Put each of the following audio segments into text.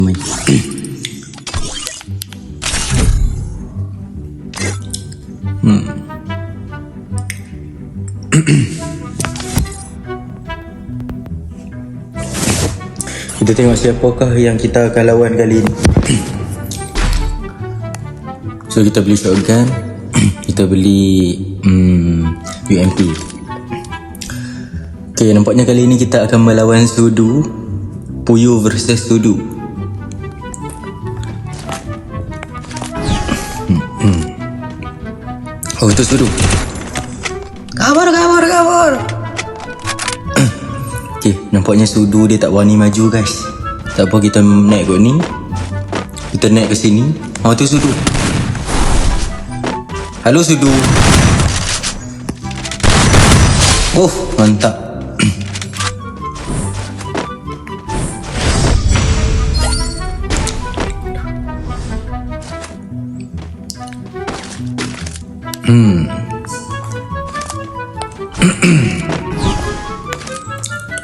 Kita tengok siapakah yang kita akan lawan kali ni. So kita beli shotgun, kita beli UMP. Okay, nampaknya kali ni kita akan melawan Sudu. Puyo versus Sudu. Oh, itu Sudu. Kabur. Okay, nampaknya Sudu dia tak berani maju guys. Tak apa, kita naik kot ni. Kita naik ke sini. Oh, tu Sudu. Halo Sudu. Oh, mantap.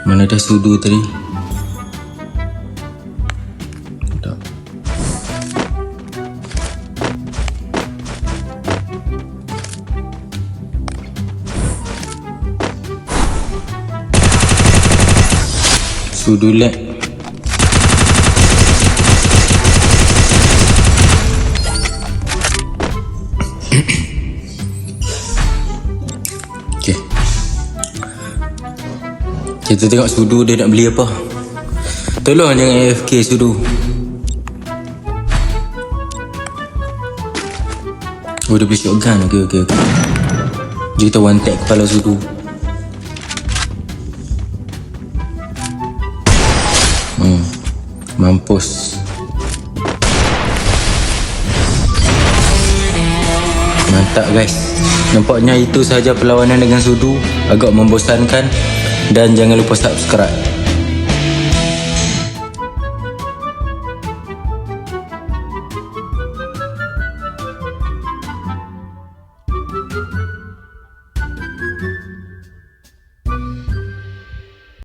Mana ada Sudu tadi? Tak. Sudu lag. Okay. Kita tengok Sudu dia nak beli apa. Tolong jangan AFK Sudu. Oh, dia beli shotgun. Okay. Jadi kita one tap kepala Sudu. Mampus. Mantap guys. Nampaknya itu sahaja perlawanan dengan Sudu. Agak membosankan. Dan jangan lupa subscribe.